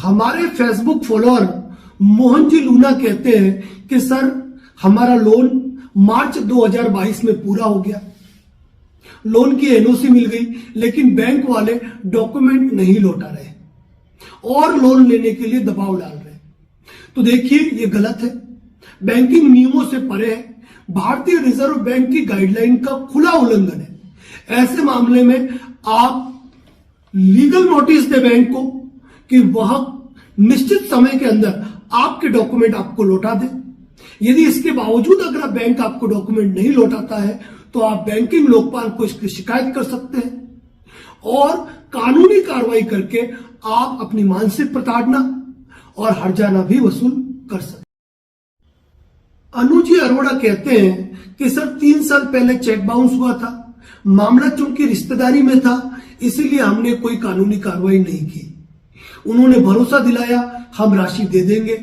हमारे Facebook follower Mohan ji Luna कहते हैं कि सर हमारा लोन मार्च 2022 में पूरा हो गया, लोन की एनओसी मिल गई, लेकिन बैंक वाले डॉक्यूमेंट नहीं लौटा रहे और लोन लेने के लिए दबाव डाल रहे। तो देखिए ये गलत है, बैंकिंग नियमों से परे है, भारतीय रिजर्व बैंक की गाइडलाइन का खुला उल्लंघन है। ऐसे मामले में आप लीगल नोटिस दे बैंक को कि वह निश्चित समय के अंदर आपके डॉक्यूमेंट आपको लौटा दे। यदि इसके बावजूद अगर बैंक आपको डॉक्यूमेंट नहीं लौटाता है तो आप बैंकिंग लोकपाल को इसकी शिकायत कर सकते हैं और कानूनी कार्रवाई करके आप अपनी मानसिक प्रताड़ना और हर्जाना भी वसूल कर सकते हैं। अनुजी अरोड़ा कहते हैं कि सर 3 साल पहले चेक बाउंस हुआ था, मामला चूंकि रिश्तेदारी में था इसीलिए हमने कोई कानूनी कार्रवाई नहीं की। उन्होंने भरोसा दिलाया हम राशि दे देंगे,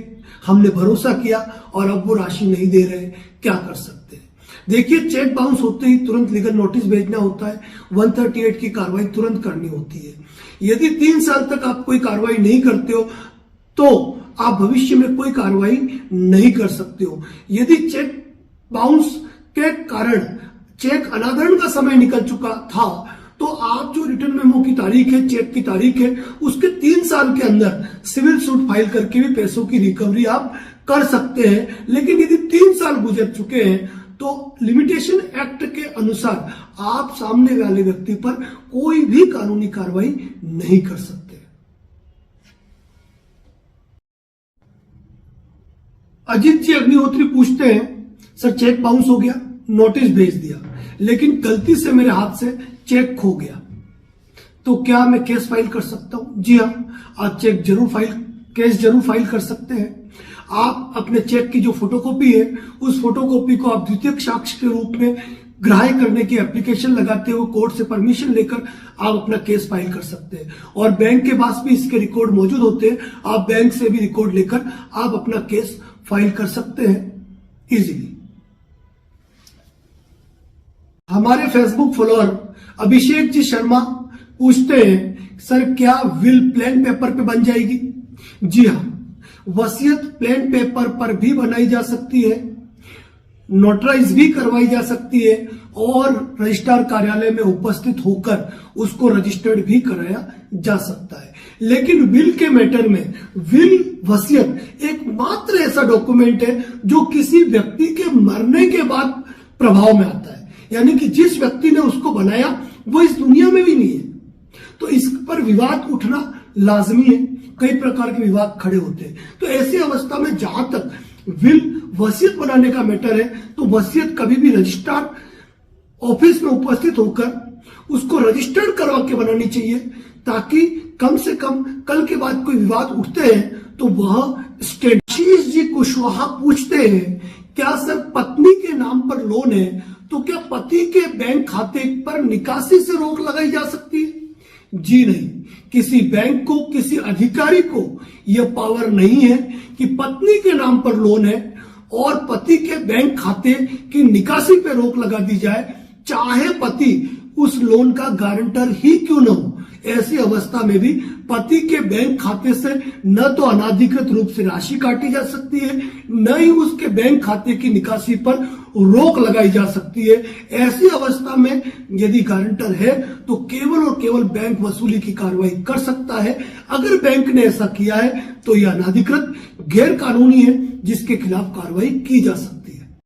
हमने भरोसा किया और अब वो राशि नहीं दे रहे, क्या कर सकते हैं। देखिए चेक बाउंस होते ही तुरंत लीगल नोटिस भेजना होता है, 138 की कार्रवाई तुरंत करनी होती है। यदि 3 साल तक आप कोई कार्रवाई नहीं करते हो तो आप भविष्य में कोई कार्रवाई नहीं कर सकते हो। यदि चेक बाउंस के कारण चेक अनादरण का समय निकल चुका था तो आप जो रिटर्न मेमो की तारीख है, चेक की तारीख है, उसके 3 साल के अंदर सिविल सूट फाइल करके भी पैसों की रिकवरी आप कर सकते हैं। लेकिन यदि 3 साल गुजर चुके हैं तो लिमिटेशन एक्ट के अनुसार आप सामने वाले व्यक्ति पर कोई भी कानूनी कार्रवाई नहीं कर सकते। अजीत जी अग्निहोत्री पूछते हैं सर चेक बाउंस हो गया, नोटिस भेज दिया, लेकिन गलती से मेरे हाथ से चेक खो गया, तो क्या मैं केस फाइल कर सकता हूं? जी हाँ, आप केस जरूर फाइल कर सकते हैं। आप अपने चेक की जो फोटोकॉपी है उस फोटोकॉपी को आप द्वितीयक साक्ष्य के रूप में ग्राह्य करने की एप्लीकेशन लगाते हुए कोर्ट से परमिशन लेकर आप अपना केस फाइल कर सकते हैं और बैंक के पास भी इसके रिकॉर्ड मौजूद होते हैं। आप बैंक से भी रिकॉर्ड लेकर आप अपना केस फाइल कर सकते हैं इजीली। हमारे फेसबुक फॉलोअर अभिषेक जी शर्मा पूछते हैं सर क्या विल प्लेन पेपर पे बन जाएगी? जी हाँ, वसीयत प्लेन पेपर पर भी बनाई जा सकती है, नोटराइज भी करवाई जा सकती है और रजिस्ट्रार कार्यालय में उपस्थित होकर उसको रजिस्टर्ड भी कराया जा सकता है। लेकिन विल के मैटर में विल वसीयत एकमात्र ऐसा डॉक्यूमेंट है जो किसी व्यक्ति के मरने के बाद प्रभाव में आता है, यानी कि जिस व्यक्ति ने उसको बनाया वो इस दुनिया में भी नहीं है, तो इस पर विवाद उठना लाजमी है। कई प्रकार के विवाद खड़े होते हैं, तो ऐसी अवस्था में जहां तक विल वसीयत बनाने का मैटर है तो वसीयत कभी भी रजिस्ट्रार ऑफिस में उपस्थित होकर उसको रजिस्टर्ड करवा के बनानी चाहिए, ताकि कम से कम कल के बाद कोई विवाद उठते हैं तो वह स्टेट। आशीष जी कुशवाहा पूछते हैं क्या सर पत्नी के नाम पर लोन है तो क्या पति के बैंक खाते पर निकासी से रोक लगाई जा सकती है? जी नहीं, किसी बैंक को, किसी अधिकारी को यह पावर नहीं है कि पत्नी के नाम पर लोन है और पति के बैंक खाते की निकासी पे रोक लगा दी जाए, चाहे पति उस लोन का गारंटर ही क्यों न हो। ऐसी अवस्था में भी पति के बैंक खाते से न तो अनाधिकृत रूप से राशि काटी जा सकती है, न ही उसके बैंक खाते की निकासी पर रोक लगाई जा सकती है। ऐसी अवस्था में यदि गारंटर है तो केवल और केवल बैंक वसूली की कार्रवाई कर सकता है। अगर बैंक ने ऐसा किया है तो यह अनाधिकृत, गैर कानूनी है, जिसके खिलाफ कार्रवाई की जा सकती है।